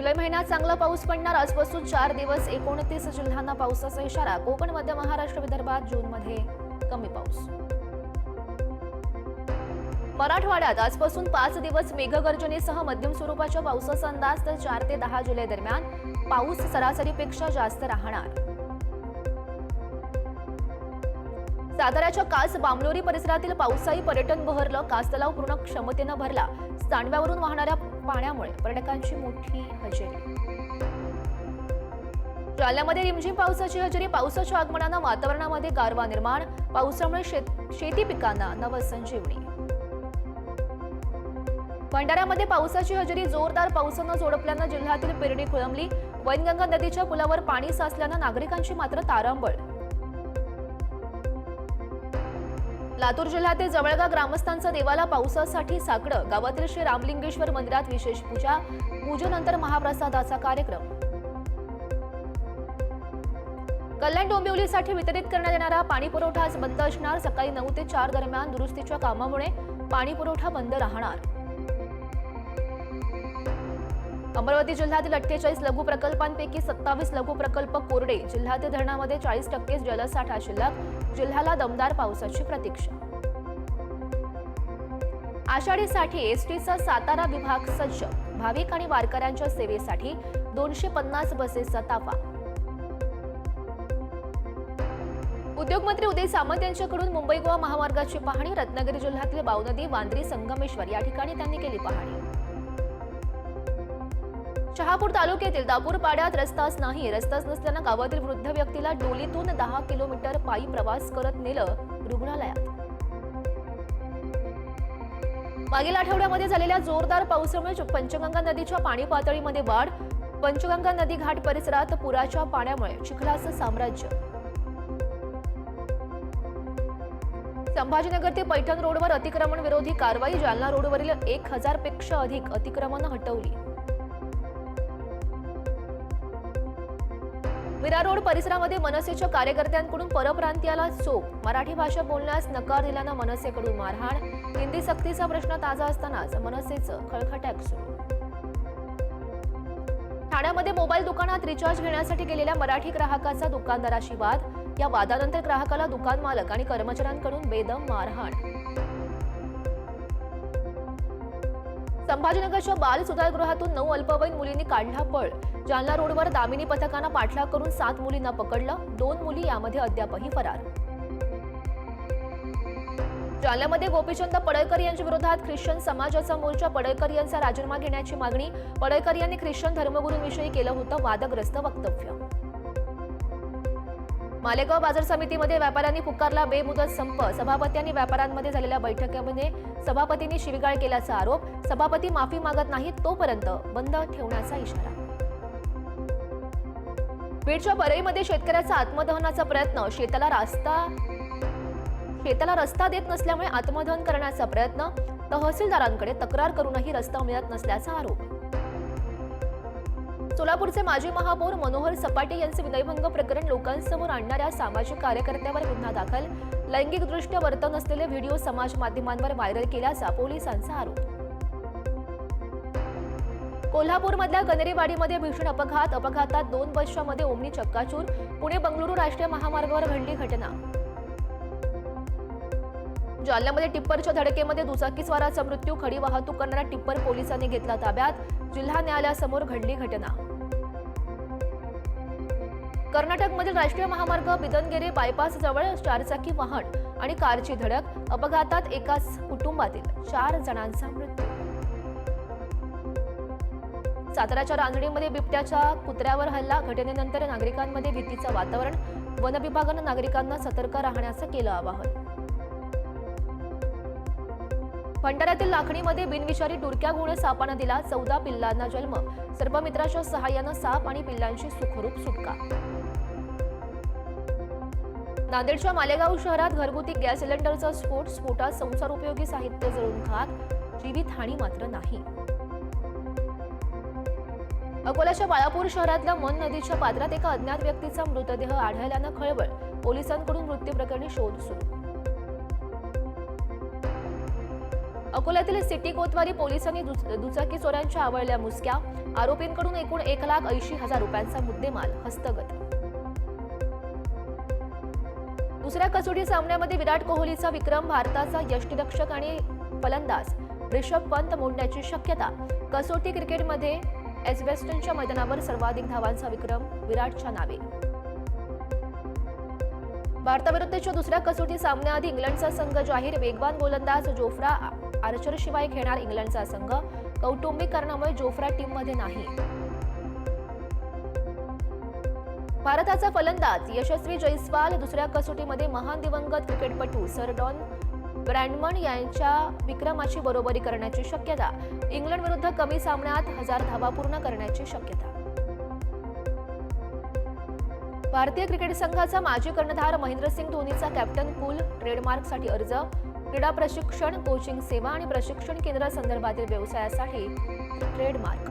जुलै महिन्यात चांगला पाऊस पडणार. आजपासून 4 दिवस 29 जिल्ह्यांना पावसाचा इशारा. कोकण, मध्य महाराष्ट्र, विदर्भात जूनमध्ये कमी पाऊस. मराठवाड्यात आजपासून 5 दिवस मेघगर्जनेसह मध्यम स्वरूपाच्या पावसाचा अंदाज. तर 4 ते 10 जुलै दरम्यान पाऊस सरासरीपेक्षा जास्त राहणार. साताऱ्याच्या कास बांबलोरी परिसरातील पावसाळी पर्यटन बहरलं. कास तलाव पूर्ण क्षमतेनं भरला. सांडव्यावरून वाहणाऱ्या पाण्यामुळे पर्यटकांची मोठी हजेरी. जालन्यामध्ये रिमझिम पावसाची हजेरी. पावसाच्या आगमनानं वातावरणामध्ये गारवा निर्माण. पावसामुळे शेती पिकांना नवसंजीवनी. भंडाऱ्यामध्ये पावसाची हजेरी. जोरदार पावसानं झोडपल्यानं जिल्ह्यातील पेरणी खोळंबली. वैनगंगा नदीच्या पुलावर पाणी साचल्यानं नागरिकांची मात्र तारांबळ. लातूर जिल्ह्यातील जवळगा ग्रामस्थांचा देवाला पावसासाठी साकडं. गावातील श्री रामलिंगेश्वर मंदिरात विशेष पूजा. पूजेनंतर महाप्रसादाचा कार्यक्रम. कल्याण डोंबिवलीसाठी वितरित करण्यात येणारा पाणी पुरवठा आज बंद असणार. सकाळी 9 ते 4 दरम्यान दुरुस्तीच्या कामामुळे पाणी पुरवठा बंद राहणार. अमरावती जिल्ह्यातील 48 लघु प्रकल्पांपैकी 27 लघु प्रकल्प कोरडे. जिल्ह्यातील धरणामध्ये 40% जलसाठा शिल्लक. जिल्ह्याला दमदार पावसाची प्रतीक्षा. आषाढीसाठी एसटीचा सातारा विभाग सज्ज. भाविक आणि वारकऱ्यांच्या सेवेसाठी 250 बसेसचा ताफा. उद्योगमंत्री उदय सामंत यांच्याकडून मुंबई गोवा महामार्गाची पाहणी. रत्नागिरी जिल्ह्यातील बावनदी, वांद्री, संगमेश्वर या ठिकाणी त्यांनी केली पाहणी. शहापूर तालुक्यातील दापूर पाड्यात रस्ताच नाही. रस्ताच नसल्यानं गावातील वृद्ध व्यक्तीला डोलीतून 10 किलोमीटर पायी प्रवास करत नेलं रुग्णालयात. मागील आठवड्यामध्ये झालेल्या जोरदार पावसामुळे पंचगंगा नदीच्या पाणी पातळीमध्ये वाढ. पंचगंगा नदी घाट परिसरात पुराच्या पाण्यामुळे चिखलाचं साम्राज्य. संभाजीनगर ते पैठण रोडवर अतिक्रमण विरोधी कारवाई. जालना रोडवरील 1000 पेक्षा अधिक अतिक्रमणं हटवली. विरा रोड परिसरामध्ये मनसेच्या कार्यकर्त्यांकडून परप्रांतीयाला चोप. मराठी भाषा बोलण्यास नकार दिल्यानं मनसेकडून मारहाण. हिंदी सक्तीचा प्रश्न ताजा असतानाच मनसेचं खळखळाट सुरू. ठाण्यामध्ये मोबाईल दुकानात रिचार्ज घेण्यासाठी गेलेल्या मराठी ग्राहकाचा दुकानदाराशी वाद. या वादानंतर ग्राहकाला दुकान मालक आणि कर्मचाऱ्यांकडून बेदम मारहाण. संभाजीनगरच्या बाल सुधारगृहातून 9 अल्पवयीन मुलींनी काढला पळ. जालना रोडवर दामिनी पथकानं पाठलाग करून 7 मुलींना पकडलं. 2 मुली यामध्ये अद्यापही फरार. जालन्यामध्ये गोपीचंद पडळकर यांच्या विरोधात ख्रिश्चन समाजाचा मोर्चा. पडळकर यांचा राजीनामा घेण्याची मागणी. पडळकर यांनी ख्रिश्चन धर्मगुरूंविषयी केलं होतं वादग्रस्त वक्तव्य. मालेगाव बाजार समितीमध्ये व्यापाऱ्यांनी पुकारला बेमुदत संप. सभापत्यांनी व्यापाऱ्यांमध्ये झालेल्या बैठकीमध्ये सभापतींनी शिवीगाळ केल्याचा आरोप. सभापती माफी मागत नाहीत तोपर्यंत बंद ठेवण्याचा इशारा. बीडच्या परळीमध्ये शेतकऱ्याचा आत्मदहनाचा प्रयत्न. शेताला रस्ता देत नसल्यामुळे आत्मदहन करण्याचा प्रयत्न. तहसीलदारांकडे तक्रार करूनही रस्ता मिळत नसल्याचा आरोप. सोलापूरचे माजी महापौर मनोहर सपाटे यांचे विनयभंग प्रकरण लोकांसमोर आणणाऱ्या सामाजिक कार्यकर्त्यावर गुन्हा दाखल. लैंगिकदृष्ट्या वर्तन असलेले व्हिडिओ समाज माध्यमांवर व्हायरल केल्याचा पोलिसांचा आरोप. कोल्हापूरमधल्या गणेरीवाडीमध्ये भीषण अपघात. अपघातात 2 बसच्यामध्ये ओमनी चक्काचूर. पुणे बंगळुरू राष्ट्रीय महामार्गावर घडली घटना. जालन्यामध्ये टिप्परच्या धडकेमध्ये दुचाकीस्वाराचा मृत्यू. खडी वाहतूक करणारा टिप्पर पोलिसांनी घेतला ताब्यात. जिल्हा न्यायालयासमोर घडली घटना. कर्नाटकमधील राष्ट्रीय महामार्ग बिदनगेरे बायपास जवळ 4चाकी वाहन आणि कारची धडक. अपघातात एकाच कुटुंबातील 4 जणांचा मृत्यू. साताऱ्याच्या रांजणीमध्ये बिबट्याच्या कुत्र्यावर हल्ला. घटनेनंतर नागरिकांमध्ये भीतीचं वातावरण. वन विभागानं नागरिकांना सतर्क राहण्याचं केलं आवाहन. भंडाऱ्यातील लाखणीमध्ये बिनविषारी टुरक्या घोडे सापानं दिला 14 पिल्लांना जन्म. सर्पमित्राच्या सहाय्यानं साप आणि पिल्लांची सुखरूप सुटका. नांदेडच्या मालेगाव शहरात घरगुती गॅस सिलेंडरचा स्फोट. स्फोटात संसारोपयोगी साहित्य जळून खाक. जीवितहानी मात्र नाही. अकोल्याच्या बाळापूर शहरातल्या मन नदीच्या पात्रात एका अज्ञात व्यक्तीचा मृतदेह आढळल्यानं खळबळ. पोलिसांकडून मृत्यू प्रकरणी शोध सुरू. अकोल्यातील सिटी कोतवाली पोलिसांनी दुचाकी चोरांच्या आवळल्या मुसक्या. आरोपींकडून एकूण 1,80,000 रुपयांचा मुद्देमाल हस्तगत. दुसऱ्या कसोटी सामन्यामध्ये विराट कोहलीचा विक्रम, भारताचा यष्टिरक्षक आणि फलंदाज ऋषभ पंत मोडण्याची शक्यता. कसोटी क्रिकेटमध्ये एजबेस्टनच्या मैदानावर सर्वाधिक धावांचा विक्रम विराटच्या नावे. भारताविरुद्धच्या दुसऱ्या कसोटी सामन्याआधी इंग्लंडचा संघ जाहीर. वेगवान गोलंदाज जोफ्रा आर्चरशिवाय खेळणार इंग्लंडचा संघ. कौटुंबिक कारणामुळे जोफ्रा टीममध्ये नाही. भारताचा फलंदाज यशस्वी जयस्वाल दुसऱ्या कसोटीमध्ये महान दिवंगत क्रिकेटपटू सर डॉन ब्रॅडमन यांच्या विक्रमाची बरोबरी करण्याची शक्यता. इंग्लंड विरुद्ध कमी सामन्यात 1000 धावा पूर्ण करण्याची शक्यता. भारतीय क्रिकेट संघाचा माजी कर्णधार महेंद्रसिंग धोनीचा कॅप्टन कूल ट्रेडमार्कसाठी अर्ज. क्रीडा प्रशिक्षण, कोचिंग सेवा आणि प्रशिक्षण केंद्र संदर्भातील व्यवसायासाठी ट्रेडमार्क.